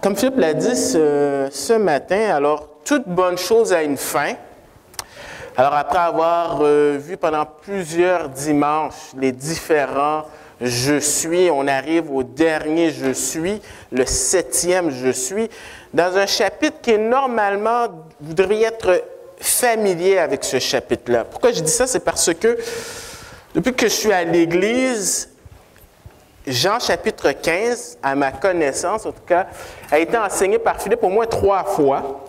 Comme Philippe l'a dit ce matin, alors toute bonne chose a une fin. Alors après avoir vu pendant plusieurs dimanches les différents « je suis », on arrive au dernier « je suis », le 7e « je suis », dans un chapitre qui est normalement, vous devriez être familier avec ce chapitre-là. Pourquoi je dis ça? C'est parce que depuis que je suis à l'Église, Jean chapitre 15, à ma connaissance en tout cas, a été enseigné par Philippe au moins 3 fois.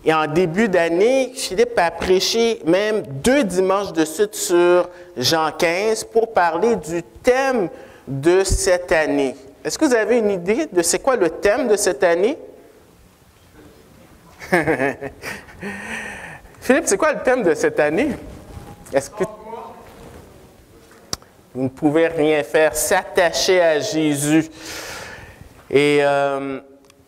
Et en début d'année, Philippe a prêché même 2 dimanches de suite sur Jean 15 pour parler du thème de cette année. Est-ce que vous avez une idée de c'est quoi le thème de cette année? Philippe, c'est quoi le thème de cette année? Est-ce que vous ne pouvez rien faire, s'attacher à Jésus? Et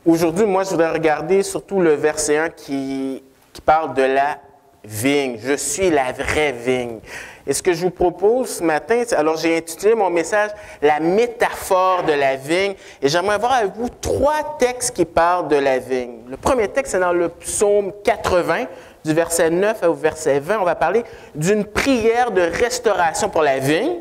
aujourd'hui, moi, je voudrais regarder surtout le verset 1 qui parle de la vigne. Je suis la vraie vigne. Et ce que je vous propose ce matin, alors j'ai intitulé mon message « La métaphore de la vigne ». Et j'aimerais voir avec vous 3 textes qui parlent de la vigne. Le premier texte, c'est dans le psaume 80, du verset 9 au verset 20. On va parler d'une prière de restauration pour la vigne.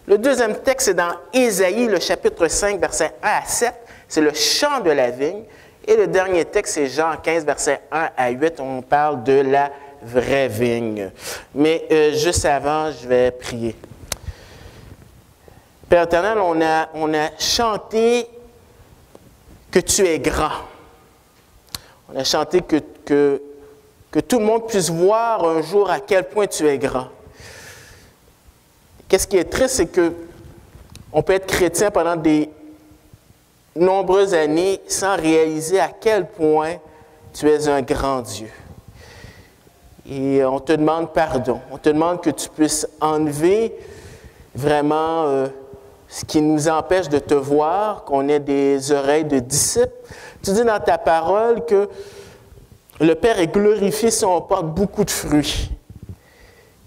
Le deuxième texte, c'est dans Ésaïe, le chapitre 5, versets 1 à 7. C'est le chant de la vigne. Et le dernier texte, c'est Jean 15, versets 1 à 8. On parle de la vraie vigne. Mais juste avant, je vais prier. Père éternel, on a chanté que tu es grand. On a chanté que tout le monde puisse voir un jour à quel point tu es grand. Qu'est-ce qui est triste, c'est qu'on peut être chrétien pendant des nombreuses années sans réaliser à quel point tu es un grand Dieu. Et on te demande pardon. On te demande que tu puisses enlever vraiment ce qui nous empêche de te voir, qu'on ait des oreilles de disciples. Tu dis dans ta parole que le Père est glorifié si on porte beaucoup de fruits.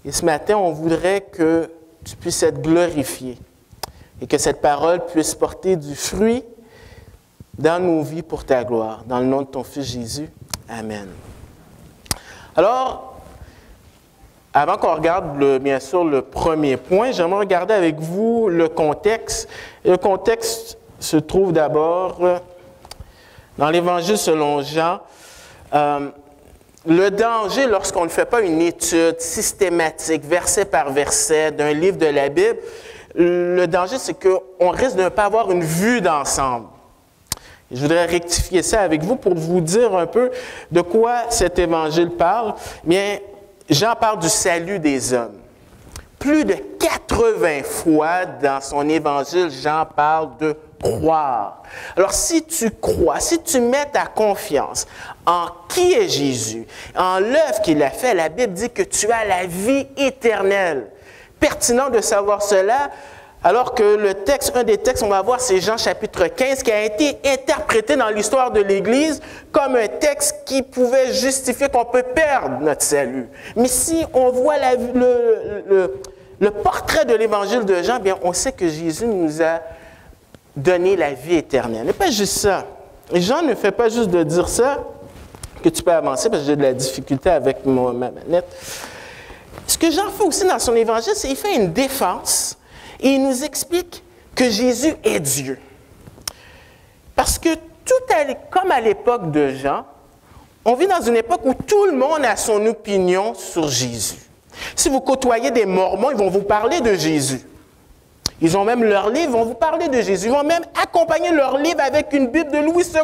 Et ce matin, on voudrait que tu puisses être glorifié et que cette parole puisse porter du fruit dans nos vies pour ta gloire. Dans le nom de ton Fils Jésus. Amen. Alors, avant qu'on regarde bien sûr le premier point, j'aimerais regarder avec vous le contexte. Et le contexte se trouve d'abord dans l'Évangile selon Jean. Le danger lorsqu'on ne fait pas une étude systématique, verset par verset, d'un livre de la Bible, le danger, c'est qu'on risque de ne pas avoir une vue d'ensemble. Je voudrais rectifier ça avec vous pour vous dire un peu de quoi cet évangile parle. Bien, Jean parle du salut des hommes. Plus de 80 fois dans son évangile, Jean parle de croire. Alors, si tu crois, si tu mets ta confiance en qui est Jésus, en l'œuvre qu'il a fait, la Bible dit que tu as la vie éternelle. Pertinent de savoir cela, alors que le texte, un des textes on va voir, c'est Jean chapitre 15, qui a été interprété dans l'histoire de l'Église comme un texte qui pouvait justifier qu'on peut perdre notre salut. Mais si on voit le portrait de l'Évangile de Jean, bien, on sait que Jésus nous a donné la vie éternelle. Mais pas juste ça. Jean ne fait pas juste de dire ça, que tu peux avancer, parce que j'ai de la difficulté avec ma manette. Ce que Jean fait aussi dans son évangile, c'est qu'il fait une défense et il nous explique que Jésus est Dieu. Parce que comme à l'époque de Jean, on vit dans une époque où tout le monde a son opinion sur Jésus. Si vous côtoyez des Mormons, ils vont vous parler de Jésus. Ils ont même leur livre, ils vont vous parler de Jésus. Ils vont même accompagner leur livre avec une Bible de Louis II.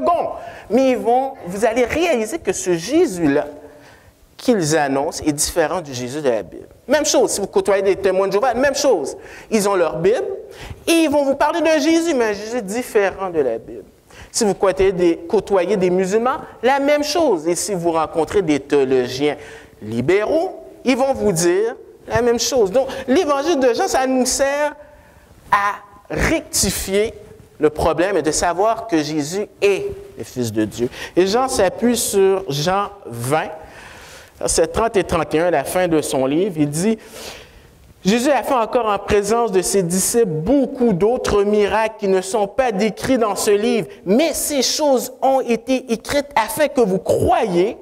Mais vous allez réaliser que ce Jésus-là qu'ils annoncent est différent du Jésus de la Bible. Même chose, si vous côtoyez des témoins de Jéhovah, même chose. Ils ont leur Bible et ils vont vous parler de Jésus, mais un Jésus différent de la Bible. Si vous côtoyez des musulmans, la même chose. Et si vous rencontrez des théologiens libéraux, ils vont vous dire la même chose. Donc, l'évangile de Jean, ça nous sert à rectifier le problème et de savoir que Jésus est le Fils de Dieu. Et Jean s'appuie sur Jean 20, versets 30 et 31, à la fin de son livre. Il dit Jésus a fait encore en présence de ses disciples beaucoup d'autres miracles qui ne sont pas décrits dans ce livre, mais ces choses ont été écrites afin que vous croyiez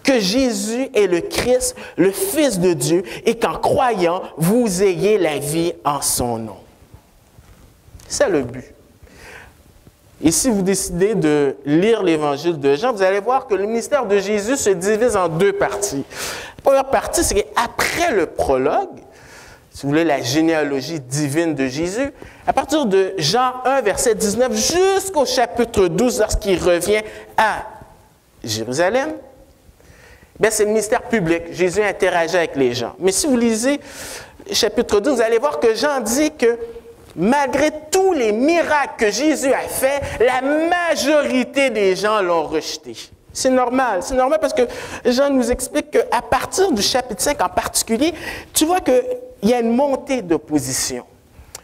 que Jésus est le Christ, le Fils de Dieu, et qu'en croyant, vous ayez la vie en son nom. C'est le but. Et si vous décidez de lire l'Évangile de Jean, vous allez voir que le ministère de Jésus se divise en deux parties. La première partie, c'est qu'après le prologue, si vous voulez, la généalogie divine de Jésus, à partir de Jean 1, verset 19, jusqu'au chapitre 12, lorsqu'il revient à Jérusalem, c'est le ministère public. Jésus interagit avec les gens. Mais si vous lisez le chapitre 12, vous allez voir que Jean dit que malgré tous les miracles que Jésus a faits, la majorité des gens l'ont rejeté. C'est normal parce que Jean nous explique qu'à partir du chapitre 5 en particulier, tu vois qu'il y a une montée d'opposition.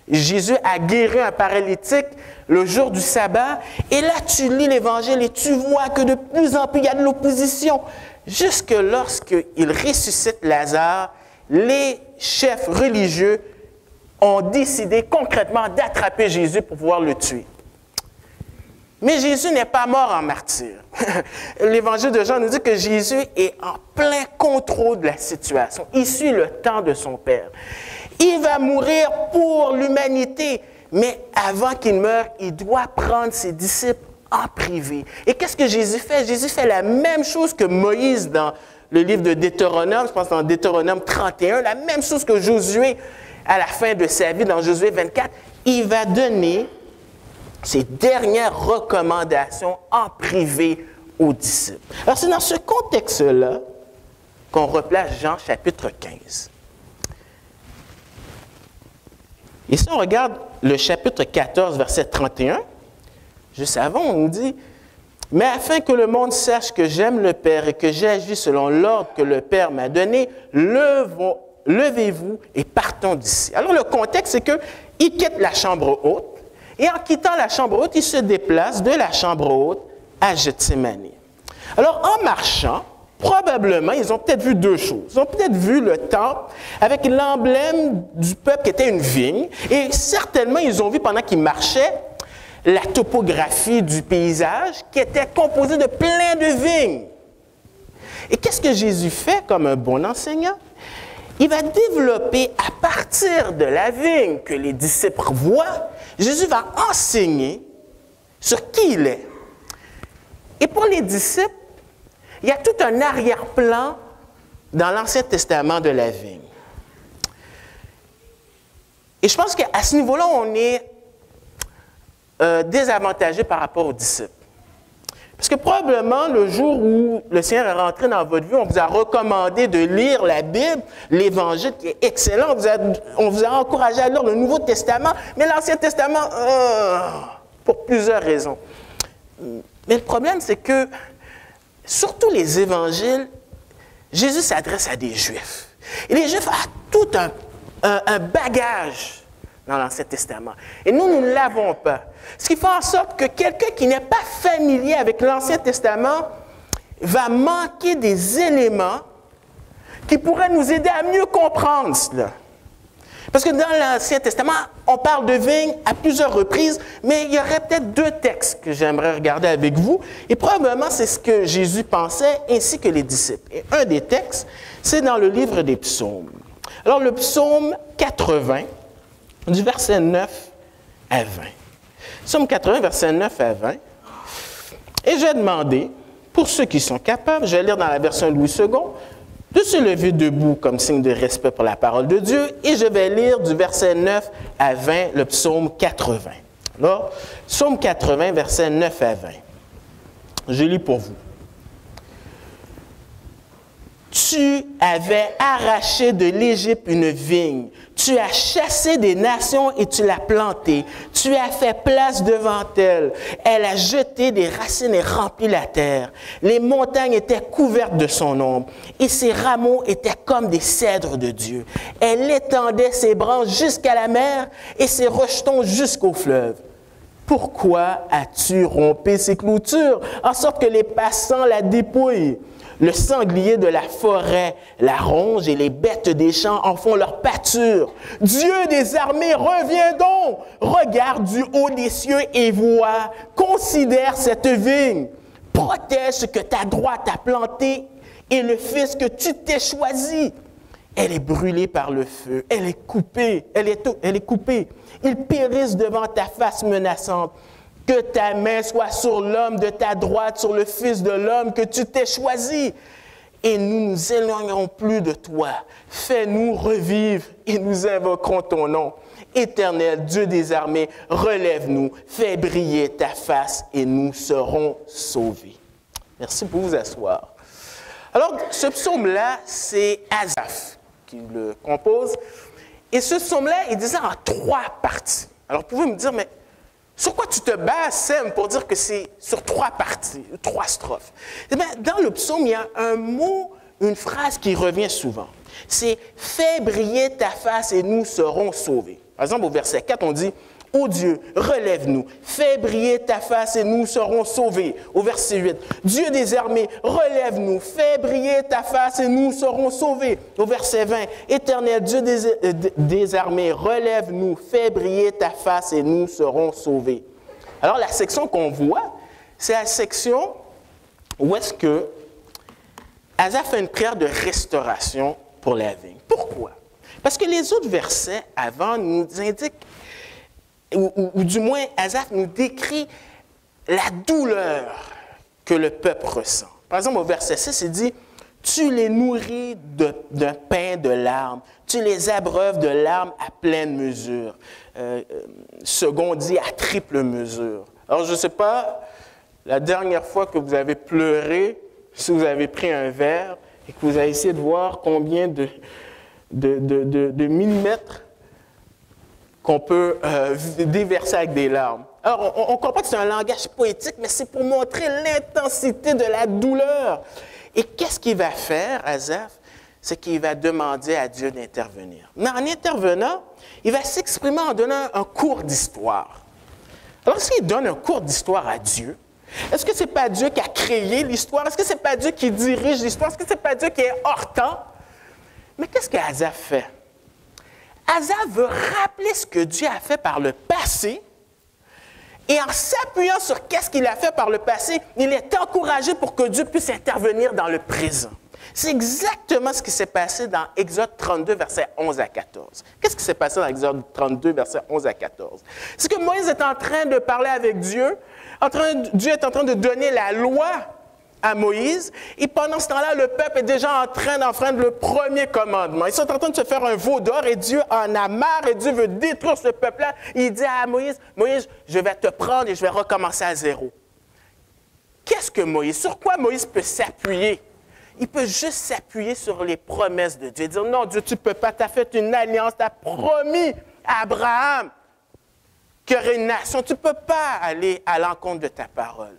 Jésus a guéri un paralytique le jour du sabbat, et là tu lis l'Évangile et tu vois que de plus en plus il y a de l'opposition. Jusque lorsqu'il ressuscite Lazare, les chefs religieux ont décidé concrètement d'attraper Jésus pour pouvoir le tuer. Mais Jésus n'est pas mort en martyr. L'Évangile de Jean nous dit que Jésus est en plein contrôle de la situation. Il suit le temps de son Père. Il va mourir pour l'humanité, mais avant qu'il meure, il doit prendre ses disciples en privé. Et qu'est-ce que Jésus fait? Jésus fait la même chose que Moïse dans le livre de Deutéronome, je pense dans Deutéronome 31, la même chose que Josué à la fin de sa vie dans Josué 24. Il va donner ses dernières recommandations en privé aux disciples. Alors c'est dans ce contexte-là qu'on replace Jean chapitre 15. Et si on regarde le chapitre 14, verset 31, juste avant, on nous dit « Mais afin que le monde sache que j'aime le Père et que j'agis selon l'ordre que le Père m'a donné, levez-vous et partons d'ici. » Alors le contexte, c'est qu'il quitte la chambre haute, et en quittant la chambre haute, il se déplace de la chambre haute à Gethsémani. Alors en marchant, probablement, ils ont peut-être vu deux choses. Ils ont peut-être vu le temple avec l'emblème du peuple qui était une vigne, et certainement, ils ont vu pendant qu'ils marchaient la topographie du paysage qui était composée de plein de vignes. Et qu'est-ce que Jésus fait comme un bon enseignant? Il va développer à partir de la vigne que les disciples voient, Jésus va enseigner sur qui il est. Et pour les disciples, il y a tout un arrière-plan dans l'Ancien Testament de la vigne. Et je pense qu'à ce niveau-là, on est désavantagé par rapport aux disciples. Parce que probablement, le jour où le Seigneur est rentré dans votre vie, on vous a recommandé de lire la Bible, l'Évangile qui est excellent. On vous a encouragé à lire le Nouveau Testament, mais l'Ancien Testament, pour plusieurs raisons. Mais le problème, c'est que, surtout les Évangiles, Jésus s'adresse à des Juifs. Et les Juifs ont tout un bagage dans l'Ancien Testament. Et nous ne l'avons pas. Ce qui fait en sorte que quelqu'un qui n'est pas familier avec l'Ancien Testament va manquer des éléments qui pourraient nous aider à mieux comprendre cela. Parce que dans l'Ancien Testament, on parle de vigne à plusieurs reprises, mais il y aurait peut-être deux textes que j'aimerais regarder avec vous. Et probablement, c'est ce que Jésus pensait, ainsi que les disciples. Et un des textes, c'est dans le livre des psaumes. Alors, le psaume 80, du verset 9 à 20. Psaume 80, verset 9 à 20. Et j'ai demandé, pour ceux qui sont capables, je vais lire dans la version Louis II, de se lever debout comme signe de respect pour la parole de Dieu, et je vais lire du verset 9 à 20, le psaume 80. Alors, psaume 80, verset 9 à 20. Je lis pour vous. Tu avais arraché de l'Égypte une vigne. Tu as chassé des nations et tu l'as plantée. Tu as fait place devant elle. Elle a jeté des racines et rempli la terre. Les montagnes étaient couvertes de son ombre et ses rameaux étaient comme des cèdres de Dieu. Elle étendait ses branches jusqu'à la mer et ses rejetons jusqu'au fleuve. Pourquoi as-tu rompu ces clôtures, en sorte que les passants la dépouillent? Le sanglier de la forêt la ronge et les bêtes des champs en font leur pâture. Dieu des armées, reviens donc! Regarde du haut des cieux et vois, considère cette vigne. Protège ce que ta droite a planté et le fils que tu t'es choisi. Elle est brûlée par le feu, elle est coupée. Ils périssent devant ta face menaçante. Que ta main soit sur l'homme de ta droite, sur le fils de l'homme que tu t'es choisi. Et nous ne nous éloignerons plus de toi. Fais-nous revivre et nous invoquerons ton nom. Éternel, Dieu des armées, relève-nous, fais briller ta face et nous serons sauvés. Merci pour vous asseoir. Alors, ce psaume-là, c'est Asaph qui le compose. Et ce psaume-là, il disait en 3 parties. Alors, vous pouvez me dire, mais sur quoi tu te bases, Sam, pour dire que c'est sur 3 parties, 3 strophes? Eh bien, dans le psaume, il y a un mot, une phrase qui revient souvent. C'est « Fais briller ta face et nous serons sauvés ». Par exemple, au verset 4, on dit « Ô Dieu, relève-nous, fais briller ta face et nous serons sauvés ». Au verset 8, « Dieu des armées, relève-nous, fais briller ta face et nous serons sauvés ». Au verset 20, « Éternel Dieu des armées, relève-nous, fais briller ta face et nous serons sauvés ». Alors, la section qu'on voit, c'est la section où est-ce que Asaph fait une prière de restauration pour la vigne. Pourquoi? Parce que les autres versets avant nous indiquent, ou du moins Asaph nous décrit la douleur que le peuple ressent. Par exemple, au verset 6, il dit « Tu les nourris d'un pain de larmes, tu les abreuves de larmes à pleine mesure. » Second dit « à triple mesure ». Alors, je ne sais pas, la dernière fois que vous avez pleuré, si vous avez pris un verre et que vous avez essayé de voir combien de millimètres qu'on peut déverser avec des larmes. Alors, on comprend que c'est un langage poétique, mais c'est pour montrer l'intensité de la douleur. Et qu'est-ce qu'il va faire, Asaph? C'est qu'il va demander à Dieu d'intervenir. Mais en intervenant, il va s'exprimer en donnant un cours d'histoire. Alors, s'il donne un cours d'histoire à Dieu, est-ce que ce n'est pas Dieu qui a créé l'histoire? Est-ce que ce n'est pas Dieu qui dirige l'histoire? Est-ce que ce n'est pas Dieu qui est hors temps? Mais qu'est-ce qu'Asaph fait? Asaph veut rappeler ce que Dieu a fait par le passé, et en s'appuyant sur qu'est-ce qu'il a fait par le passé, il est encouragé pour que Dieu puisse intervenir dans le présent. C'est exactement ce qui s'est passé dans Exode 32, versets 11 à 14. Qu'est-ce qui s'est passé dans Exode 32, versets 11 à 14? C'est que Moïse est en train de parler avec Dieu, Dieu est en train de donner la loi à Moïse, et pendant ce temps-là, le peuple est déjà en train d'enfreindre le premier commandement. Ils sont en train de se faire un veau d'or, et Dieu en a marre, et Dieu veut détruire ce peuple-là. Il dit à Moïse, « Moïse, je vais te prendre et je vais recommencer à zéro. » Qu'est-ce que Moïse? Sur quoi Moïse peut s'appuyer? Il peut juste s'appuyer sur les promesses de Dieu. Dire, non, Dieu, tu ne peux pas, tu as fait une alliance, tu as promis à Abraham qu'il y aurait une nation. Tu ne peux pas aller à l'encontre de ta parole.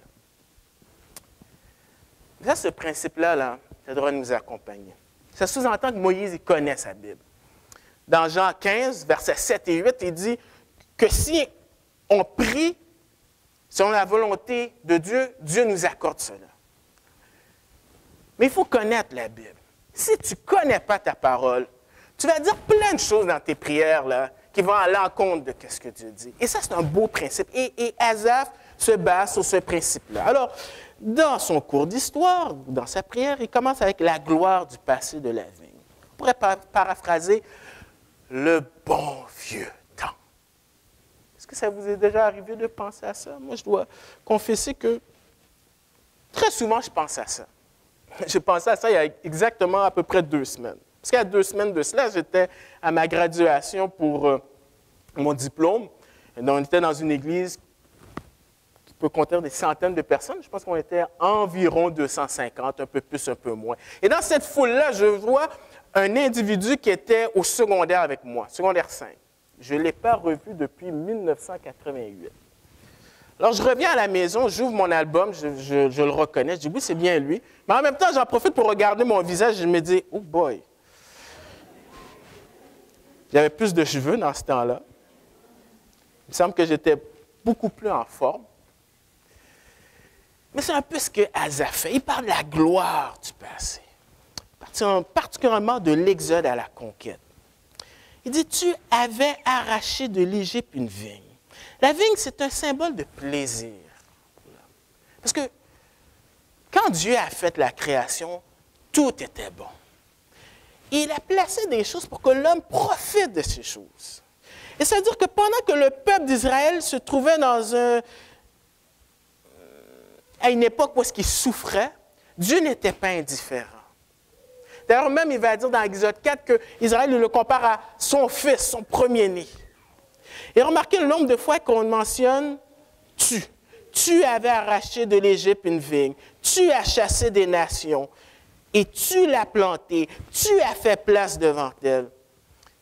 Ça, ce principe-là, ça devrait nous accompagner. Ça sous-entend que Moïse, il connaît sa Bible. Dans Jean 15, versets 7 et 8, il dit que si on prie selon la volonté de Dieu, Dieu nous accorde cela. Mais il faut connaître la Bible. Si tu ne connais pas ta parole, tu vas dire plein de choses dans tes prières là, qui vont à l'encontre de ce que Dieu dit. Et ça, c'est un beau principe. Et Asaph se base sur ce principe-là. Alors, dans son cours d'histoire, dans sa prière, il commence avec la gloire du passé de la vigne. On pourrait paraphraser le bon vieux temps. Est-ce que ça vous est déjà arrivé de penser à ça? Moi, je dois confesser que très souvent, je pense à ça. J'ai pensé à ça il y a exactement à peu près 2 semaines. Parce qu'il y a 2 semaines de cela, j'étais à ma graduation pour mon diplôme. Et donc, on était dans une église qui peut contenir des centaines de personnes. Je pense qu'on était environ 250, un peu plus, un peu moins. Et dans cette foule-là, je vois un individu qui était au secondaire avec moi, secondaire 5. Je ne l'ai pas revu depuis 1988. Alors, je reviens à la maison, j'ouvre mon album, je le reconnais, je dis oui, c'est bien lui. Mais en même temps, j'en profite pour regarder mon visage et je me dis, oh boy. J'avais plus de cheveux dans ce temps-là. Il me semble que j'étais beaucoup plus en forme. Mais c'est un peu ce que Asaph fait. Il parle de la gloire du passé, particulièrement de l'Exode à la conquête. Il dit, tu avais arraché de l'Égypte une vigne. La vigne, c'est un symbole de plaisir. Parce que quand Dieu a fait la création, tout était bon. Et il a placé des choses pour que l'homme profite de ces choses. Et ça veut dire que pendant que le peuple d'Israël se trouvait à une époque où il souffrait, Dieu n'était pas indifférent. D'ailleurs, même, il va dire dans Exode 4 qu'Israël le compare à son fils, son premier-né. Et remarquez le nombre de fois qu'on mentionne « tu ». Tu avais arraché de l'Égypte une vigne, tu as chassé des nations, et tu l'as plantée, tu as fait place devant elle.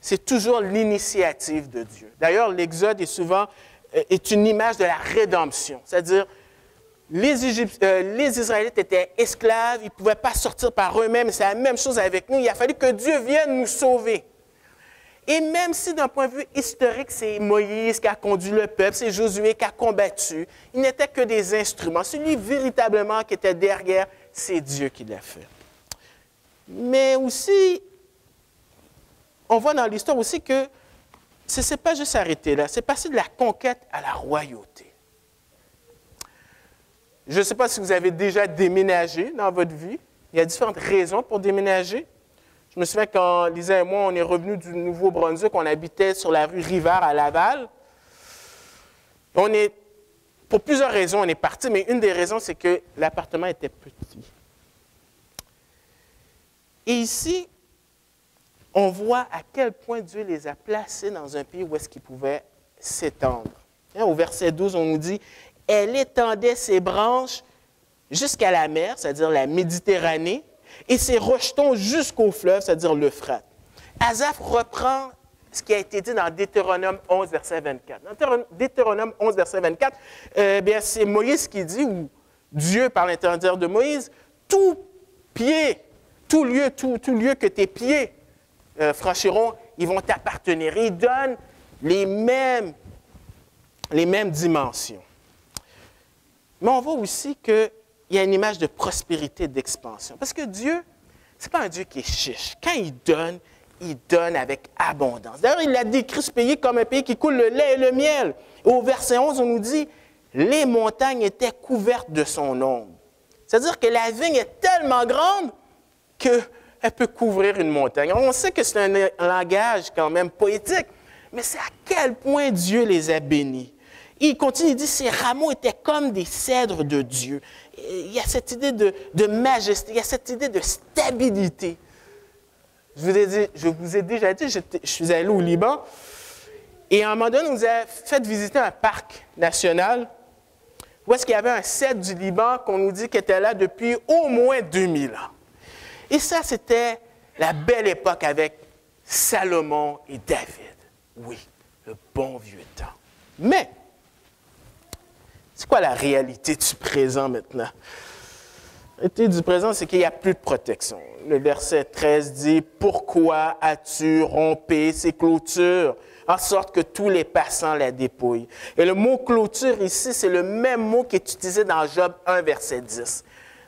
C'est toujours l'initiative de Dieu. D'ailleurs, l'Exode est une image de la rédemption, c'est-à-dire les Israélites étaient esclaves, ils ne pouvaient pas sortir par eux-mêmes, c'est la même chose avec nous, il a fallu que Dieu vienne nous sauver. Et même si d'un point de vue historique, c'est Moïse qui a conduit le peuple, c'est Josué qui a combattu, ils n'étaient que des instruments. Celui véritablement qui était derrière, c'est Dieu qui l'a fait. Mais aussi, on voit dans l'histoire aussi que ce n'est pas juste arrêté là, c'est passé de la conquête à la royauté. Je ne sais pas si vous avez déjà déménagé dans votre vie. Il y a différentes raisons pour déménager. Je me souviens quand Lisa et moi, on est revenus du Nouveau-Brunswick, on habitait sur la rue Rivard à Laval. Pour plusieurs raisons, on est parti, mais une des raisons, c'est que l'appartement était petit. Et ici, on voit à quel point Dieu les a placés dans un pays où est-ce qu'ils pouvaient s'étendre. Au verset 12, on nous dit « Elle étendait ses branches jusqu'à la mer, c'est-à-dire la Méditerranée, et ses rejetons jusqu'au fleuve, c'est-à-dire l'Euphrate. » Asaph reprend ce qui a été dit dans Deutéronome 11, verset 24. Dans Deutéronome 11, verset 24, c'est Moïse qui dit, ou Dieu par l'intermédiaire de Moïse, tout lieu que tes pieds franchiront, ils vont t'appartenir. Il donne les mêmes dimensions. Mais on voit aussi qu'il y a une image de prospérité et d'expansion. Parce que Dieu, ce n'est pas un Dieu qui est chiche. Quand il donne avec abondance. D'ailleurs, il a décrit ce pays comme un pays qui coule le lait et le miel. Et au verset 11, on nous dit, les montagnes étaient couvertes de son ombre. C'est-à-dire que la vigne est tellement grande qu'elle peut couvrir une montagne. On sait que c'est un langage quand même poétique, mais c'est à quel point Dieu les a bénis. Il continue, il dit, ces rameaux étaient comme des cèdres de Dieu. Il y a cette idée de majesté, il y a cette idée de stabilité. Je vous ai déjà dit, je suis allé au Liban, et à un moment donné, on nous a fait visiter un parc national, où est-ce qu'il y avait un cèdre du Liban qu'on nous dit qu'il était là depuis au moins 2000 ans. Et ça, c'était la belle époque avec Salomon et David. Oui, le bon vieux temps. Mais, c'est quoi la réalité du présent maintenant? La réalité du présent, c'est qu'il n'y a plus de protection. Le verset 13 dit, « Pourquoi as-tu rompé ces clôtures, en sorte que tous les passants la dépouillent? » Et le mot « clôture » ici, c'est le même mot qui est utilisé dans Job 1, verset 10.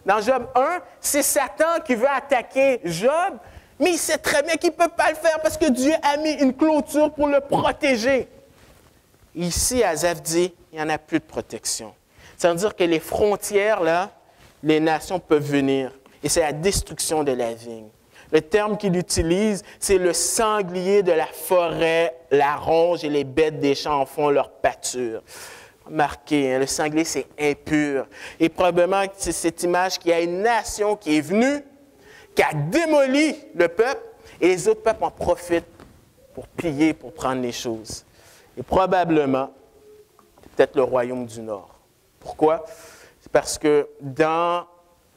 Dans Job 1, c'est Satan qui veut attaquer Job, mais il sait très bien qu'il ne peut pas le faire parce que Dieu a mis une clôture pour le protéger. Ici, Asaph dit, il n'y en a plus de protection. Ça veut dire que les frontières, là, les nations peuvent venir. Et c'est la destruction de la vigne. Le terme qu'il utilise, c'est le sanglier de la forêt, la ronge et les bêtes des champs en font leur pâture. Remarquez, le sanglier, c'est impur. Et probablement, c'est cette image qu'il y a une nation qui est venue, qui a démoli le peuple, et les autres peuples en profitent pour piller, pour prendre les choses. Et probablement, peut-être le royaume du Nord. Pourquoi? C'est parce que dans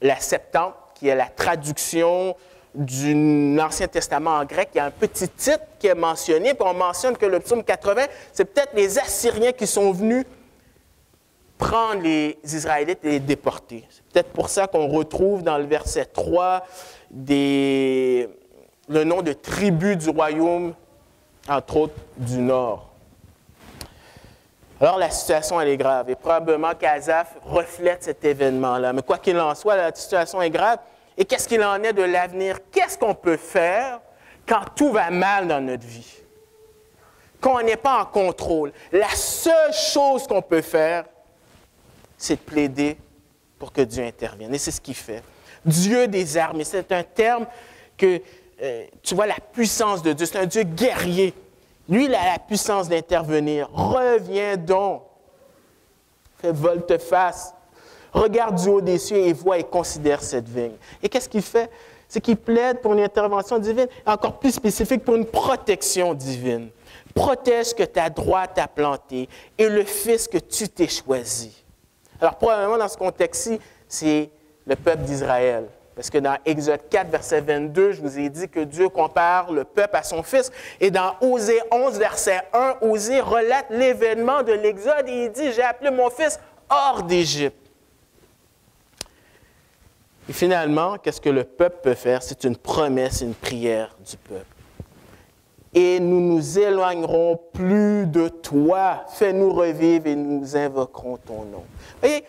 la Septante, qui est la traduction de l'Ancien Testament en grec, il y a un petit titre qui est mentionné, puis on mentionne que le psaume 80, c'est peut-être les Assyriens qui sont venus prendre les Israélites et les déporter. C'est peut-être pour ça qu'on retrouve dans le verset 3 le nom de tribus du royaume, entre autres du Nord. Alors, la situation, elle est grave. Et probablement qu'Asaph reflète cet événement-là. Mais quoi qu'il en soit, la situation est grave. Et qu'est-ce qu'il en est de l'avenir? Qu'est-ce qu'on peut faire quand tout va mal dans notre vie? Quand on n'est pas en contrôle? La seule chose qu'on peut faire, c'est de plaider pour que Dieu intervienne. Et c'est ce qu'il fait. Dieu des armées, c'est un terme que, tu vois, la puissance de Dieu, c'est un Dieu guerrier. Lui, il a la puissance d'intervenir. Reviens donc. Fais volte-face. Regarde du haut des cieux et vois et considère cette vigne. Et qu'est-ce qu'il fait? C'est qu'il plaide pour une intervention divine, encore plus spécifique, pour une protection divine. Protège ce que ta droite a planté et le fils que tu t'es choisi. Alors, probablement, dans ce contexte-ci, c'est le peuple d'Israël. Parce que dans Exode 4, verset 22, je vous ai dit que Dieu compare le peuple à son fils. Et dans Osée 11, verset 1, Osée relate l'événement de l'Exode et il dit « J'ai appelé mon fils hors d'Égypte ». Et finalement, qu'est-ce que le peuple peut faire? C'est une promesse, une prière du peuple. « Et nous nous éloignerons plus de toi. Fais-nous revivre et nous invoquerons ton nom. » Vous voyez,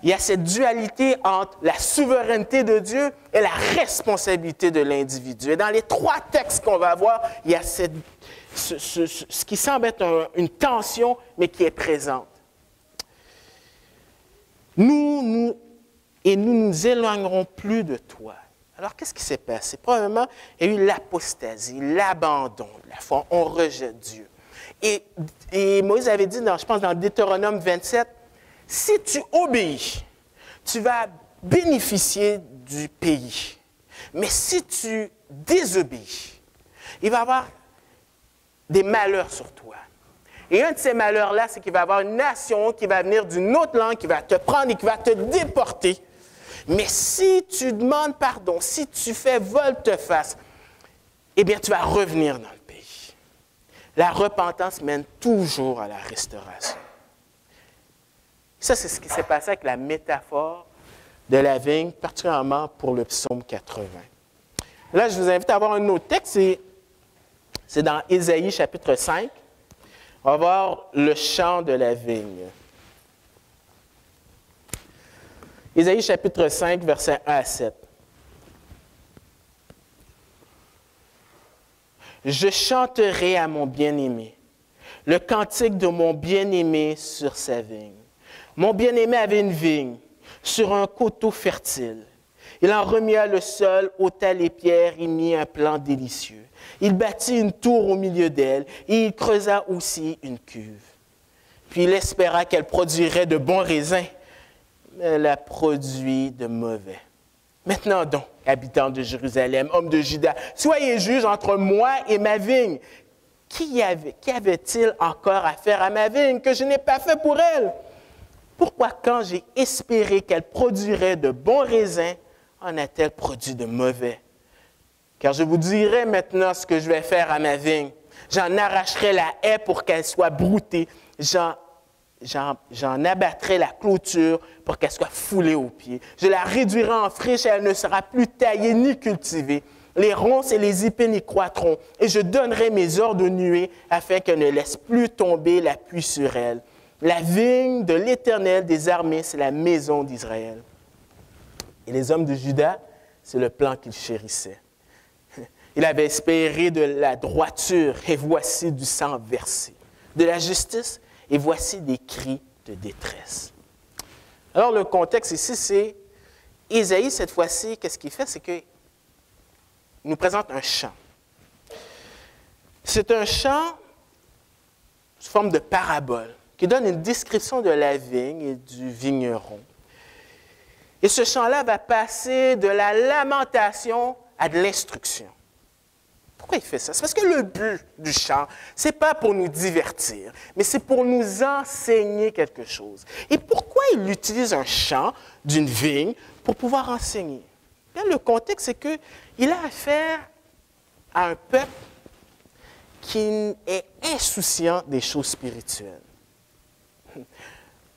il y a cette dualité entre la souveraineté de Dieu et la responsabilité de l'individu. Et dans les trois textes qu'on va voir, il y a ce qui semble être une tension, mais qui est présente. Nous nous éloignerons plus de toi. Alors, qu'est-ce qui s'est passé? Probablement, il y a eu l'apostasie, l'abandon de la foi. On rejette Dieu. Et Moïse avait dit, je pense dans Deutéronome 27, si tu obéis, tu vas bénéficier du pays. Mais si tu désobéis, il va y avoir des malheurs sur toi. Et un de ces malheurs-là, c'est qu'il va y avoir une nation qui va venir d'une autre langue, qui va te prendre et qui va te déporter. Mais si tu demandes pardon, si tu fais volte-face, eh bien, tu vas revenir dans le pays. La repentance mène toujours à la restauration. Ça, c'est ce qui s'est passé avec la métaphore de la vigne, particulièrement pour le psaume 80. Là, je vous invite à voir un autre texte, c'est dans Ésaïe chapitre 5. On va voir le chant de la vigne. Ésaïe chapitre 5, versets 1 à 7. Je chanterai à mon bien-aimé le cantique de mon bien-aimé sur sa vigne. Mon bien-aimé avait une vigne sur un coteau fertile. Il en remua le sol, ôta les pierres et mit un plan délicieux. Il bâtit une tour au milieu d'elle et il creusa aussi une cuve. Puis il espéra qu'elle produirait de bons raisins, mais elle a produit de mauvais. Maintenant donc, habitants de Jérusalem, hommes de Juda, soyez juges entre moi et ma vigne. Qui avait-il encore à faire à ma vigne que je n'ai pas fait pour elle? Pourquoi, quand j'ai espéré qu'elle produirait de bons raisins, en a-t-elle produit de mauvais? Car je vous dirai maintenant ce que je vais faire à ma vigne. J'en arracherai la haie pour qu'elle soit broutée. J'en abattrai la clôture pour qu'elle soit foulée aux pieds. Je la réduirai en friche et elle ne sera plus taillée ni cultivée. Les ronces et les épines y croîtront, et je donnerai mes ordres aux nuées afin qu'elle ne laisse plus tomber la pluie sur elle. La vigne de l'Éternel des armées, c'est la maison d'Israël. Et les hommes de Juda, c'est le plan qu'il chérissait. Il avait espéré de la droiture, et voici du sang versé. De la justice, et voici des cris de détresse. Alors, le contexte ici, c'est Ésaïe, cette fois-ci, qu'est-ce qu'il fait? C'est qu'il nous présente un chant. C'est un chant sous forme de parabole qui donne une description de la vigne et du vigneron. Et ce chant-là va passer de la lamentation à de l'instruction. Pourquoi il fait ça? C'est parce que le but du chant, ce n'est pas pour nous divertir, mais c'est pour nous enseigner quelque chose. Et pourquoi il utilise un chant d'une vigne pour pouvoir enseigner? Bien, le contexte, c'est qu'il a affaire à un peuple qui est insouciant des choses spirituelles.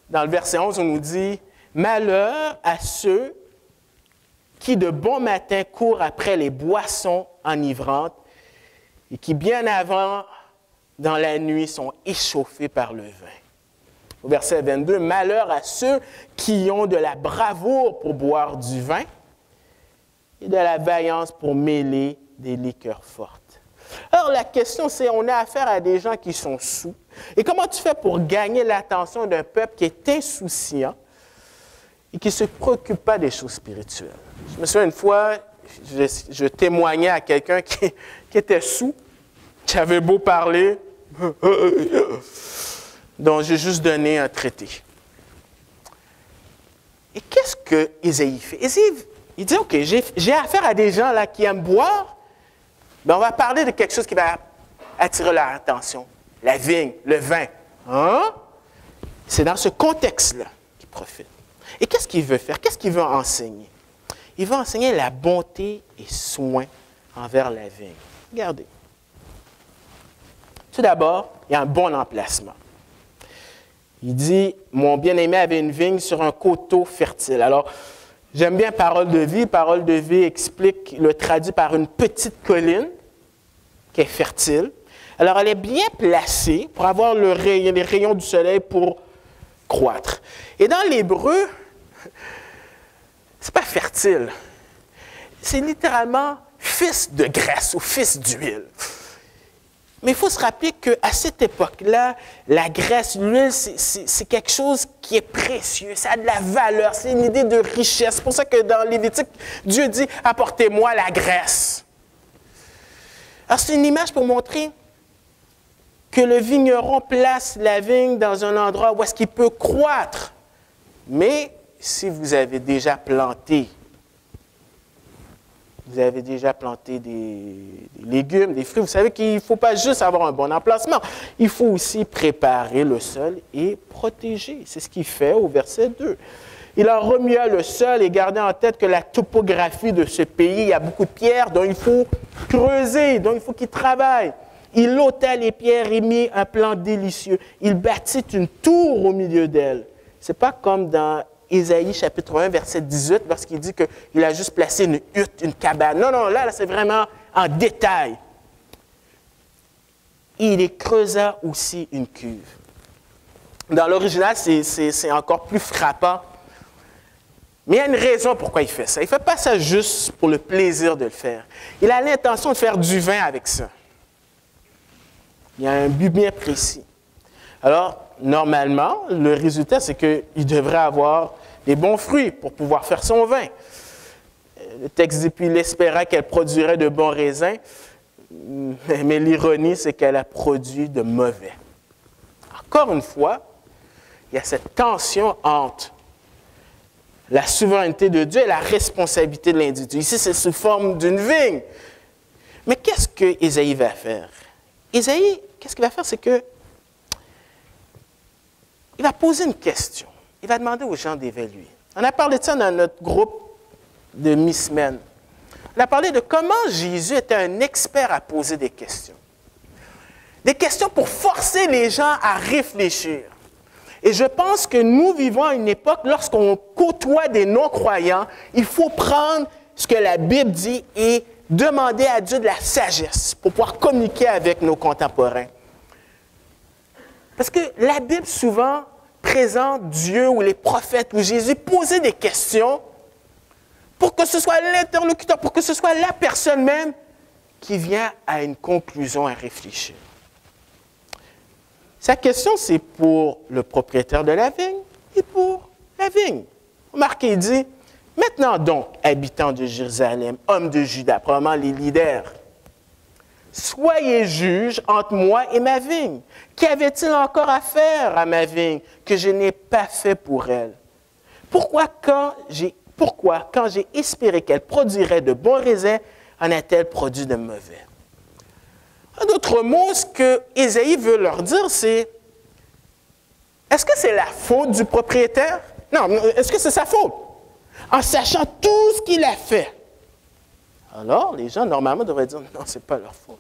Dans le verset 11, on nous dit « Malheur à ceux qui de bon matin courent après les boissons enivrantes et qui bien avant, dans la nuit, sont échauffés par le vin. » Au verset 22, « Malheur à ceux qui ont de la bravoure pour boire du vin et de la vaillance pour mêler des liqueurs fortes. » Alors, la question, c'est, on a affaire à des gens qui sont saouls. Et comment tu fais pour gagner l'attention d'un peuple qui est insouciant et qui ne se préoccupe pas des choses spirituelles? Je me souviens une fois, je témoignais à quelqu'un qui était saoul, qui avait beau parler, donc j'ai juste donné un traité. Et qu'est-ce que Ésaïe fait? Ésaïe, il dit, OK, j'ai affaire à des gens là qui aiment boire, mais on va parler de quelque chose qui va attirer leur attention. La vigne, le vin. Hein? C'est dans ce contexte-là qu'il profite. Et qu'est-ce qu'il veut faire? Qu'est-ce qu'il veut enseigner? Il veut enseigner la bonté et soin envers la vigne. Regardez. Tout d'abord, il y a un bon emplacement. Il dit, « Mon bien-aimé avait une vigne sur un coteau fertile. » Alors, j'aime bien Parole de vie. Parole de vie explique, le traduit par une petite colline qui est fertile. Alors, elle est bien placée pour avoir les rayons du soleil pour croître. Et dans l'hébreu, c'est pas fertile. C'est littéralement fils de graisse ou fils d'huile. Mais il faut se rappeler qu'à cette époque-là, la graisse, l'huile, c'est quelque chose qui est précieux, ça a de la valeur, c'est une idée de richesse. C'est pour ça que dans Lévitique, Dieu dit « Apportez-moi la graisse ». Alors, c'est une image pour montrer que le vigneron place la vigne dans un endroit où est-ce qu'il peut croître. Mais si vous avez déjà planté, des légumes, des fruits, vous savez qu'il ne faut pas juste avoir un bon emplacement. Il faut aussi préparer le sol et protéger. C'est ce qu'il fait au verset 2. Il en remua le sol et gardait en tête que la topographie de ce pays, il y a beaucoup de pierres, donc il faut creuser, donc il faut qu'il travaille. Il ôta les pierres et mit un plan délicieux. Il bâtit une tour au milieu d'elle. Ce n'est pas comme dans Ésaïe chapitre 1, verset 18, lorsqu'il dit qu'il a juste placé une hutte, une cabane. Non, non, là c'est vraiment en détail. Il y creusa aussi une cuve. Dans l'original, c'est encore plus frappant. Mais il y a une raison pourquoi il fait ça. Il ne fait pas ça juste pour le plaisir de le faire. Il a l'intention de faire du vin avec ça. Il y a un but bien précis. Alors, normalement, le résultat, c'est qu'il devrait avoir des bons fruits pour pouvoir faire son vin. Le texte dit, puis il espéra qu'elle produirait de bons raisins, mais l'ironie, c'est qu'elle a produit de mauvais. Encore une fois, il y a cette tension entre la souveraineté de Dieu et la responsabilité de l'individu. Ici, c'est sous forme d'une vigne. Mais qu'est-ce que Ésaïe va faire? Ésaïe, qu'est-ce qu'il va faire? C'est que il va poser une question. Il va demander aux gens d'évaluer. On a parlé de ça dans notre groupe de mi-semaine. On a parlé de comment Jésus était un expert à poser des questions. Des questions pour forcer les gens à réfléchir. Et je pense que nous vivons à une époque, lorsqu'on côtoie des non-croyants, il faut prendre ce que la Bible dit et demander à Dieu de la sagesse pour pouvoir communiquer avec nos contemporains. Parce que la Bible, souvent, présente Dieu ou les prophètes ou Jésus poser des questions pour que ce soit l'interlocuteur, pour que ce soit la personne même qui vient à une conclusion, à réfléchir. Sa question, c'est pour le propriétaire de la vigne et pour la vigne. Remarquez, il dit, « Maintenant donc, habitants de Jérusalem, hommes de Juda, probablement les leaders, soyez juges entre moi et ma vigne. Qu'avait-il encore à faire à ma vigne que je n'ai pas fait pour elle? Pourquoi, quand j'ai espéré qu'elle produirait de bons raisins, en a-t-elle produit de mauvais? » En d'autres mots, ce que Ésaïe veut leur dire, c'est, est-ce que c'est la faute du propriétaire? Non, est-ce que c'est sa faute? En sachant tout ce qu'il a fait. Alors, les gens, normalement, devraient dire, non, ce n'est pas leur faute.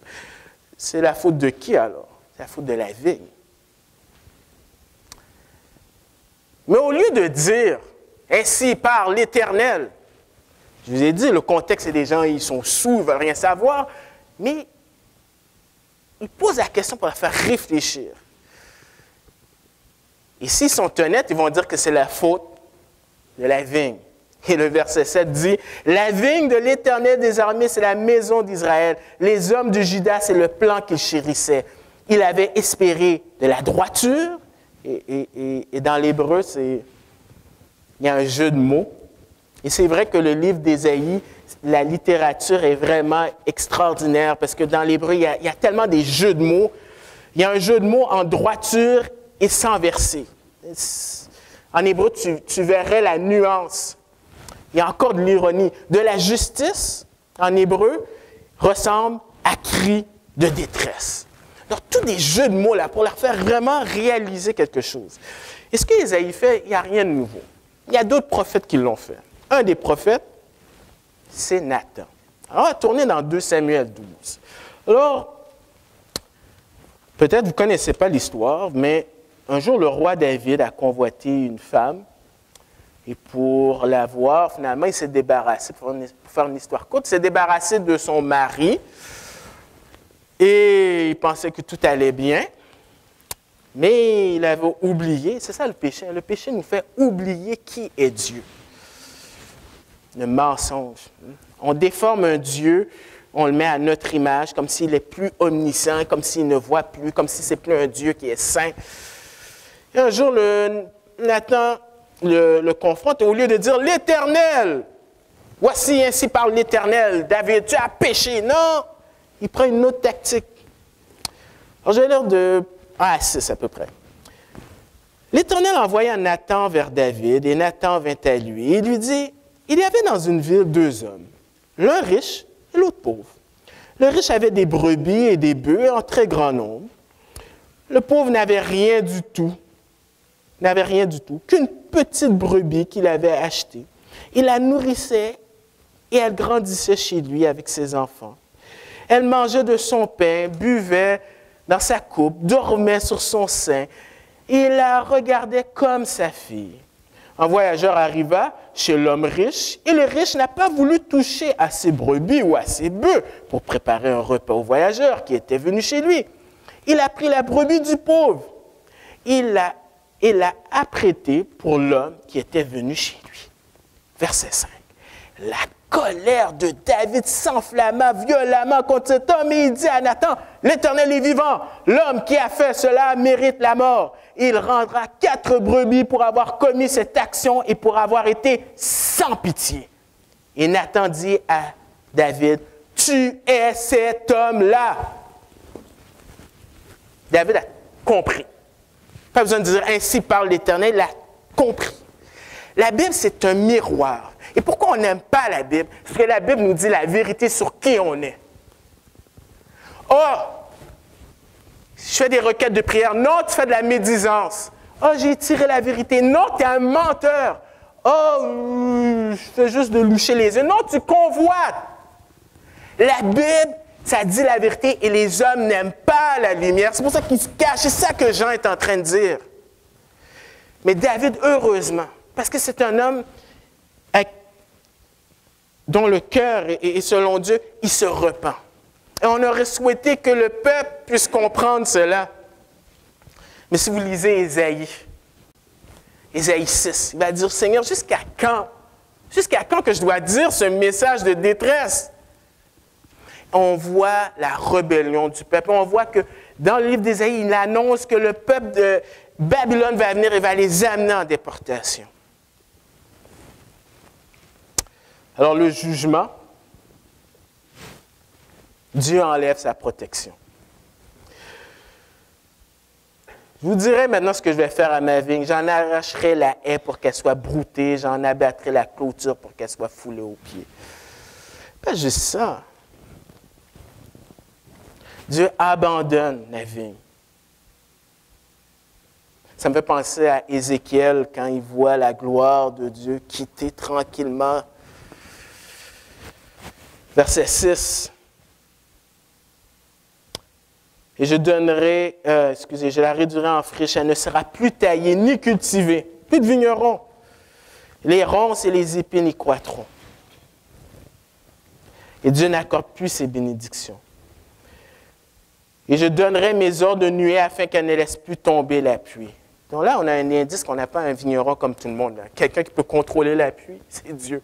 C'est la faute de qui, alors? C'est la faute de la vigne. Mais au lieu de dire, ainsi parle l'Éternel, je vous ai dit, le contexte, c'est des gens, ils sont saouls, ils ne veulent rien savoir, mais il pose la question pour la faire réfléchir. Et s'ils sont honnêtes, ils vont dire que c'est la faute de la vigne. Et le verset 7 dit, « La vigne de l'Éternel des armées, c'est la maison d'Israël. Les hommes de Juda, c'est le plan qu'il chérissait. Il avait espéré de la droiture. » Et dans l'hébreu, il y a un jeu de mots. Et c'est vrai que le livre d'Ésaïe, la littérature est vraiment extraordinaire parce que dans l'hébreu, il y a tellement des jeux de mots. Il y a un jeu de mots en droiture et sans verset. En hébreu, tu verrais la nuance. Il y a encore de l'ironie. De la justice, en hébreu, ressemble à cri de détresse. Donc, tous des jeux de mots là pour leur faire vraiment réaliser quelque chose. Et ce qu'Ésaïe fait, il n'y a rien de nouveau. Il y a d'autres prophètes qui l'ont fait. Un des prophètes, c'est Nathan. Alors, on va tourner dans 2 Samuel 12. Alors, peut-être vous ne connaissez pas l'histoire, mais un jour, le roi David a convoité une femme. Et pour la voir, finalement, il s'est débarrassé, pour faire une histoire courte, il s'est débarrassé de son mari. Et il pensait que tout allait bien. Mais il avait oublié, c'est ça le péché. Le péché nous fait oublier qui est Dieu. Le mensonge. On déforme un Dieu, on le met à notre image, comme s'il est plus omniscient, comme s'il ne voit plus, comme si c'est plus un Dieu qui est saint. Et un jour, Nathan le confronte, et au lieu de dire « l'Éternel, voici ainsi parle l'Éternel, David, tu as péché ». Non, il prend une autre tactique. Alors, je vais lire de 6 à peu près. L'Éternel envoya Nathan vers David, et Nathan vint à lui, et lui dit, il y avait dans une ville 2 hommes, l'un riche et l'autre pauvre. Le riche avait des brebis et des bœufs en très grand nombre. Le pauvre n'avait rien du tout, qu'une petite brebis qu'il avait achetée. Il la nourrissait et elle grandissait chez lui avec ses enfants. Elle mangeait de son pain, buvait dans sa coupe, dormait sur son sein. Il la regardait comme sa fille. Un voyageur arriva chez l'homme riche et le riche n'a pas voulu toucher à ses brebis ou à ses bœufs pour préparer un repas au voyageur qui était venu chez lui. Il a pris la brebis du pauvre. Il l'a apprêtée pour l'homme qui était venu chez lui. Verset 5. La colère de David s'enflamma violemment contre cet homme et il dit à Nathan, « L'Éternel est vivant, l'homme qui a fait cela mérite la mort. Il rendra 4 brebis pour avoir commis cette action et pour avoir été sans pitié. » Et Nathan dit à David, « Tu es cet homme-là. » David a compris. Pas besoin de dire « Ainsi parle l'Éternel », il a compris. La Bible, c'est un miroir. Et pourquoi on n'aime pas la Bible? Parce que la Bible nous dit la vérité sur qui on est. Oh, je fais des requêtes de prière. Non, tu fais de la médisance. Oh, j'ai tiré la vérité. Non, tu es un menteur. Oh, je fais juste de loucher les yeux. Non, tu convoites. La Bible, ça dit la vérité et les hommes n'aiment pas la lumière. C'est pour ça qu'ils se cachent. C'est ça que Jean est en train de dire. Mais David, heureusement, parce que c'est un homme dont le cœur est selon Dieu, il se repent. Et on aurait souhaité que le peuple puisse comprendre cela. Mais si vous lisez Ésaïe 6, il va dire, Seigneur, jusqu'à quand? Jusqu'à quand que je dois dire ce message de détresse? On voit la rébellion du peuple. On voit que dans le livre d'Ésaïe, il annonce que le peuple de Babylone va venir et va les amener en déportation. Alors, le jugement, Dieu enlève sa protection. Je vous dirai maintenant ce que je vais faire à ma vigne. J'en arracherai la haie pour qu'elle soit broutée, j'en abattrai la clôture pour qu'elle soit foulée aux pieds. Pas juste ça. Dieu abandonne la vigne. Ça me fait penser à Ézéchiel quand il voit la gloire de Dieu quitter tranquillement. Verset 6. Et je la réduirai en friche, elle ne sera plus taillée ni cultivée, plus de vignerons. Les ronces et les épines y croîtront. Et Dieu n'accorde plus ses bénédictions. Et je donnerai mes ordres de nuée afin qu'elle ne laisse plus tomber la pluie. Donc là, on a un indice qu'on n'a pas un vigneron comme tout le monde. Quelqu'un qui peut contrôler la pluie, c'est Dieu.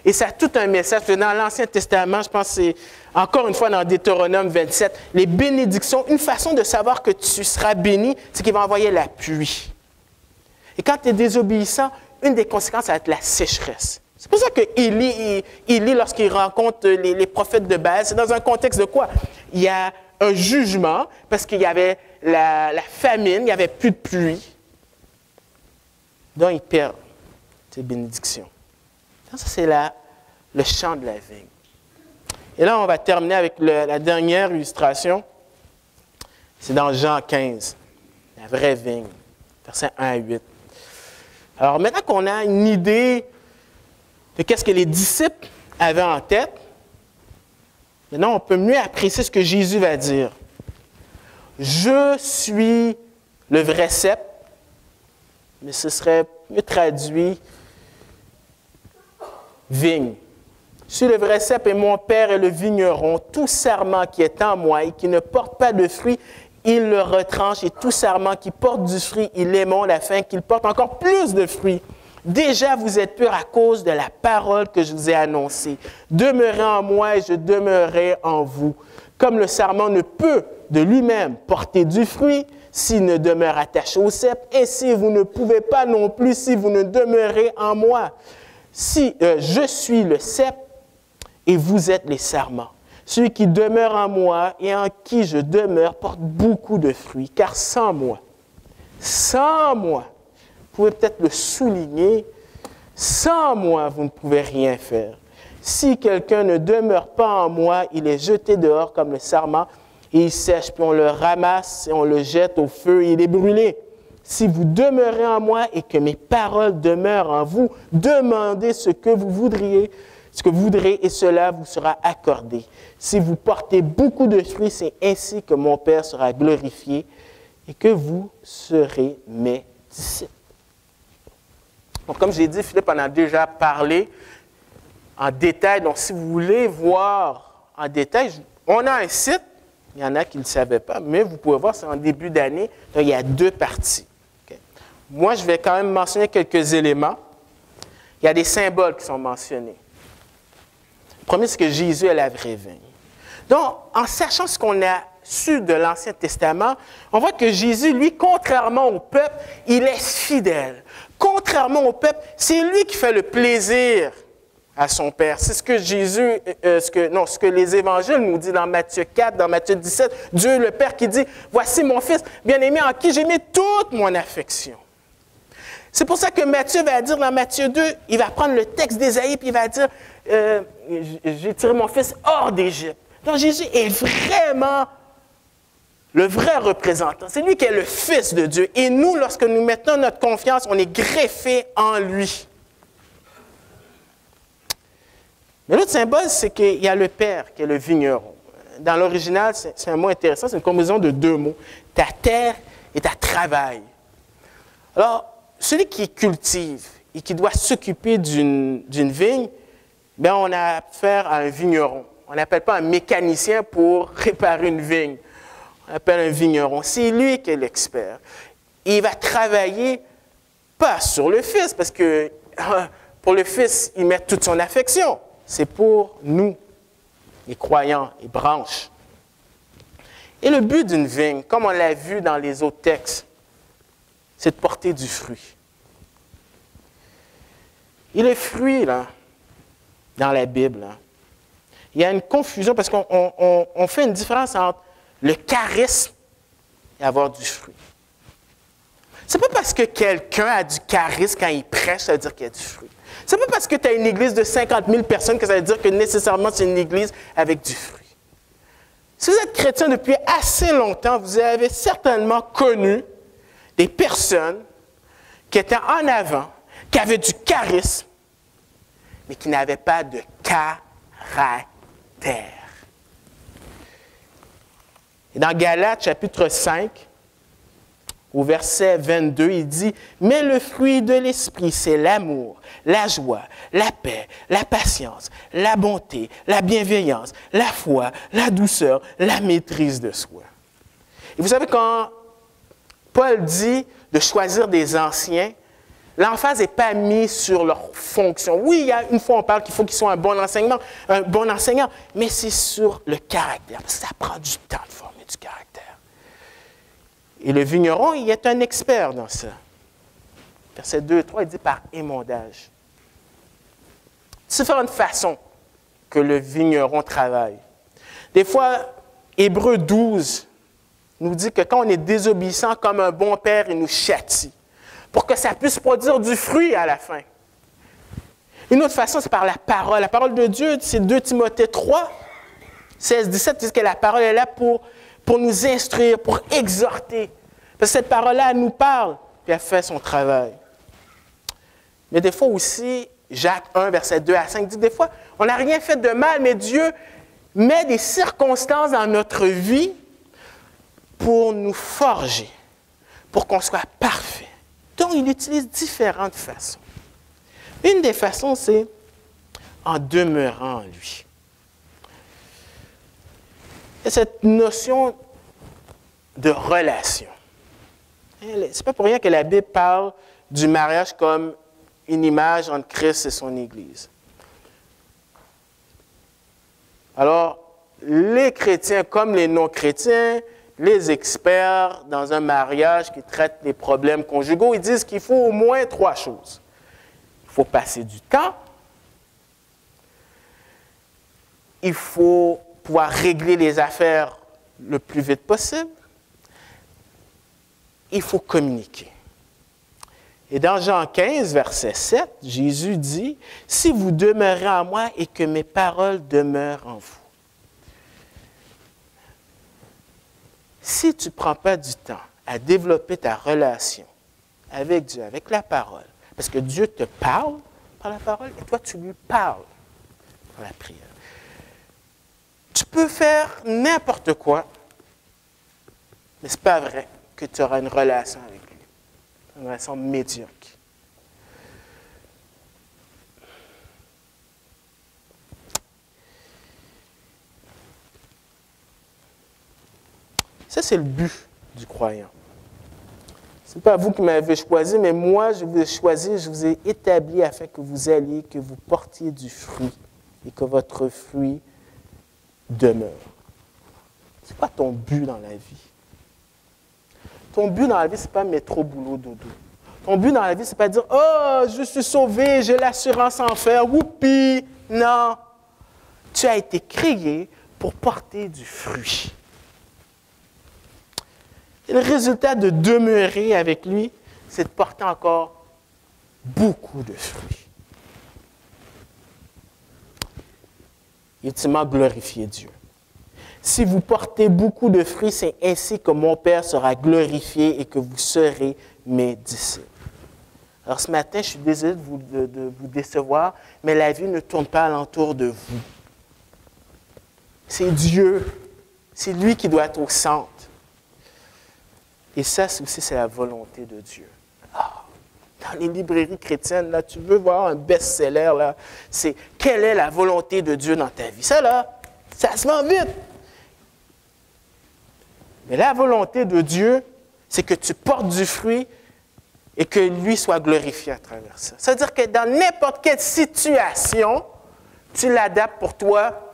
Et ça a tout un message. Dans l'Ancien Testament, je pense que c'est, encore une fois, dans Deutéronome 27, les bénédictions, une façon de savoir que tu seras béni, c'est qu'il va envoyer la pluie. Et quand tu es désobéissant, une des conséquences, ça va être la sécheresse. C'est pour ça que Élie, lorsqu'il rencontre les prophètes de Baal, c'est dans un contexte de quoi? Il y a un jugement, parce qu'il y avait la famine, il n'y avait plus de pluie. Donc, il perd ses bénédictions. Donc, ça, c'est le champ de la vigne. Et là, on va terminer avec la dernière illustration. C'est dans Jean 15, la vraie vigne, versets 1 à 8. Alors, maintenant qu'on a une idée de qu'est-ce que les disciples avaient en tête, maintenant, on peut mieux apprécier ce que Jésus va dire. Je suis le vrai cep, mais ce serait mieux traduit vigne. Je suis le vrai cep et mon Père est le vigneron. Tout sarment qui est en moi et qui ne porte pas de fruit, il le retranche, et tout sarment qui porte du fruit, il l'émonde afin qu'il porte encore plus de fruits. Déjà, vous êtes purs à cause de la parole que je vous ai annoncée. Demeurez en moi et je demeurerai en vous. Comme le sarment ne peut de lui-même porter du fruit s'il ne demeure attaché au cep, ainsi vous ne pouvez pas non plus si vous ne demeurez en moi. Si je suis le cep et vous êtes les sarments. Celui qui demeure en moi et en qui je demeure porte beaucoup de fruits, car sans moi, vous pouvez peut-être le souligner, sans moi, vous ne pouvez rien faire. Si quelqu'un ne demeure pas en moi, il est jeté dehors comme le sarment, et il sèche, puis on le ramasse et on le jette au feu et il est brûlé. Si vous demeurez en moi et que mes paroles demeurent en vous, demandez ce que vous voudrez et cela vous sera accordé. Si vous portez beaucoup de fruits, c'est ainsi que mon Père sera glorifié et que vous serez mes disciples. Donc, comme j'ai dit, Philippe en a déjà parlé en détail. Donc, si vous voulez voir en détail, on a un site. Il y en a qui ne le savaient pas, mais vous pouvez voir, c'est en début d'année. Donc, il y a 2 parties. Okay? Moi, je vais quand même mentionner quelques éléments. Il y a des symboles qui sont mentionnés. Le premier, c'est que Jésus est la vraie vigne. Donc, en sachant ce qu'on a su de l'Ancien Testament, on voit que Jésus, lui, contrairement au peuple, il est fidèle. Contrairement au peuple, c'est lui qui fait le plaisir à son Père. C'est ce que Jésus, ce que les évangiles nous disent dans Matthieu 4, dans Matthieu 17, Dieu le Père qui dit, « Voici mon Fils bien-aimé en qui j'ai mis toute mon affection. » C'est pour ça que Matthieu va dire dans Matthieu 2, il va prendre le texte d'Ésaïe et il va dire, j'ai tiré mon Fils hors d'Égypte. Donc Jésus est vraiment le vrai représentant. C'est lui qui est le Fils de Dieu. Et nous, lorsque nous mettons notre confiance, on est greffé en lui. Mais l'autre symbole, c'est qu'il y a le Père qui est le vigneron. Dans l'original, c'est un mot intéressant, c'est une combinaison de 2 mots. Ta terre et ta travail. Alors, celui qui cultive et qui doit s'occuper d'une vigne, bien, on a affaire à un vigneron. On n'appelle pas un mécanicien pour réparer une vigne. On appelle un vigneron. C'est lui qui est l'expert. Il va travailler pas sur le Fils, parce que pour le Fils, il met toute son affection. C'est pour nous, les croyants, les branches. Et le but d'une vigne, comme on l'a vu dans les autres textes, c'est de porter du fruit. Et le fruit, là, dans la Bible, là, il y a une confusion parce qu'on fait une différence entre le charisme et avoir du fruit. Ce n'est pas parce que quelqu'un a du charisme quand il prêche, ça veut dire qu'il y a du fruit. Ce n'est pas parce que tu as une église de 50 000 personnes que ça veut dire que nécessairement c'est une église avec du fruit. Si vous êtes chrétien depuis assez longtemps, vous avez certainement connu des personnes qui étaient en avant, qui avaient du charisme, mais qui n'avaient pas de caractère. Et dans Galates, chapitre 5, au verset 22, il dit « Mais le fruit de l'esprit, c'est l'amour, la joie, la paix, la patience, la bonté, la bienveillance, la foi, la douceur, la maîtrise de soi. » Et vous savez, quand Paul dit de choisir des anciens. L'emphase n'est pas mise sur leur fonction. Oui, il y a une fois on parle qu'il faut qu'ils soient un bon enseignant, mais c'est sur le caractère. Parce que ça prend du temps de former du caractère. Et le vigneron, il est un expert dans ça. Verset 2 et 3, il dit par émondage. Différentes façons que le vigneron travaille. Des fois, Hébreux 12 nous dit que quand on est désobéissant comme un bon père, il nous châtie pour que ça puisse produire du fruit à la fin. Une autre façon, c'est par la parole. La parole de Dieu, c'est 2 Timothée 3, 16, 17, dit que la parole est là pour nous instruire, pour exhorter. Parce que cette parole-là, elle nous parle, puis elle fait son travail. Mais des fois aussi, Jacques 1, verset 2 à 5, dit des fois, on n'a rien fait de mal, mais Dieu met des circonstances dans notre vie pour nous forger, pour qu'on soit parfait. Donc, il utilise différentes façons. Une des façons, c'est en demeurant en lui. Il y a cette notion de relation. Ce n'est pas pour rien que la Bible parle du mariage comme une image entre Christ et son Église. Alors, les chrétiens comme les non-chrétiens, les experts dans un mariage qui traitent des problèmes conjugaux, ils disent qu'il faut au moins 3 choses. Il faut passer du temps, il faut pouvoir régler les affaires le plus vite possible, il faut communiquer. Et dans Jean 15, verset 7, Jésus dit, « Si vous demeurez en moi et que mes paroles demeurent en vous. » Si tu ne prends pas du temps à développer ta relation avec Dieu, avec la parole, parce que Dieu te parle par la parole et toi, tu lui parles par la prière. Tu peux faire n'importe quoi, mais ce n'est pas vrai que tu auras une relation avec lui, une relation médiocre. Ça, c'est le but du croyant. Ce n'est pas vous qui m'avez choisi, mais moi, je vous ai choisi, je vous ai établi afin que vous alliez, que vous portiez du fruit et que votre fruit demeure. C'est quoi ton but dans la vie? Ton but dans la vie, ce n'est pas métro, boulot, dodo. Ton but dans la vie, ce n'est pas dire « Oh, je suis sauvé, j'ai l'assurance en fer, whoopi! » Non. Tu as été créé pour porter du fruit. Et le résultat de demeurer avec lui, c'est de porter encore beaucoup de fruits. Et ultimement, glorifier Dieu. Si vous portez beaucoup de fruits, c'est ainsi que mon Père sera glorifié et que vous serez mes disciples. Alors ce matin, je suis désolé de vous décevoir, mais la vie ne tourne pas alentour de vous. C'est Dieu. C'est lui qui doit être au centre. Et ça aussi, c'est la volonté de Dieu. Ah, dans les librairies chrétiennes, là, tu veux voir un best-seller, là, c'est « Quelle est la volonté de Dieu dans ta vie? » Ça, là, ça se vend vite. Mais la volonté de Dieu, c'est que tu portes du fruit et que lui soit glorifié à travers ça. Ça veut dire que dans n'importe quelle situation, tu l'adaptes pour toi.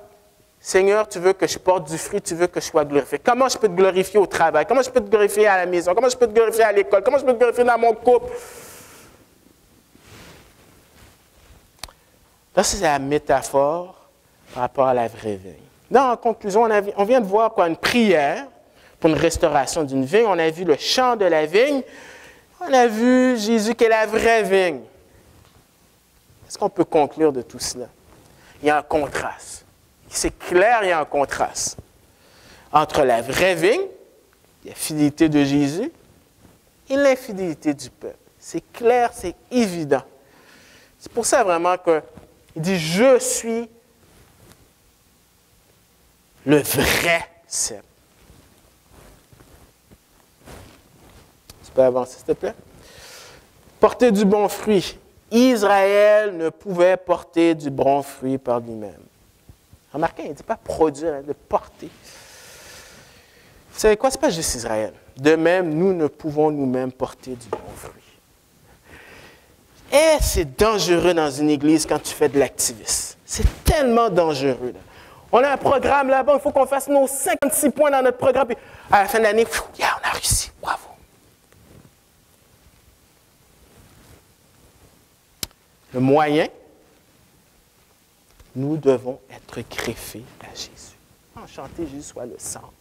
Seigneur, tu veux que je porte du fruit, tu veux que je sois glorifié. Comment je peux te glorifier au travail? Comment je peux te glorifier à la maison? Comment je peux te glorifier à l'école? Comment je peux te glorifier dans mon couple? Là, c'est la métaphore par rapport à la vraie vigne. Dans en conclusion, on vient de voir une prière pour une restauration d'une vigne. On a vu le chant de la vigne. On a vu Jésus qui est la vraie vigne. Qu'est-ce qu'on peut conclure de tout cela? Il y a un contraste. C'est clair, il y a un contraste entre la vraie vigne, la fidélité de Jésus, et l'infidélité du peuple. C'est clair, c'est évident. C'est pour ça vraiment qu'il dit « Je suis le vrai cep. » Tu peux avancer, s'il te plaît? Porter du bon fruit. Israël ne pouvait porter du bon fruit par lui-même. Remarquez, il ne dit pas produire, il dit porter. Vous savez quoi? Ce n'est pas juste Israël. de même, nous ne pouvons nous-mêmes porter du bon fruit. Et c'est dangereux dans une église quand tu fais de l'activisme. C'est tellement dangereux. Là. On a un programme là-bas, il faut qu'on fasse nos 56 points dans notre programme. Puis à la fin de l'année, on a réussi. Bravo. Le moyen, nous devons être greffés à Jésus. Enchanté, Jésus soit le centre.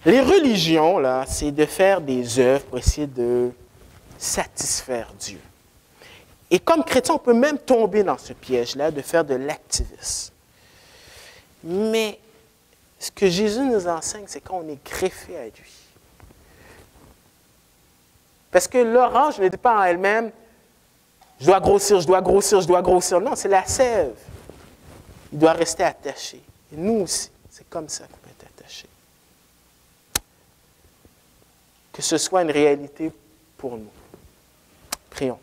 Les religions, là, c'est de faire des œuvres pour essayer de satisfaire Dieu. Et comme chrétien, on peut même tomber dans ce piège-là de faire de l'activisme. Mais ce que Jésus nous enseigne, c'est qu'on est greffé à lui. Parce que l'orange ne dit pas en elle-même, je dois grossir, je dois grossir, je dois grossir. Non, c'est la sève. Il doit rester attaché. Et nous aussi, c'est comme ça qu'on peut être attaché. Que ce soit une réalité pour nous. Prions.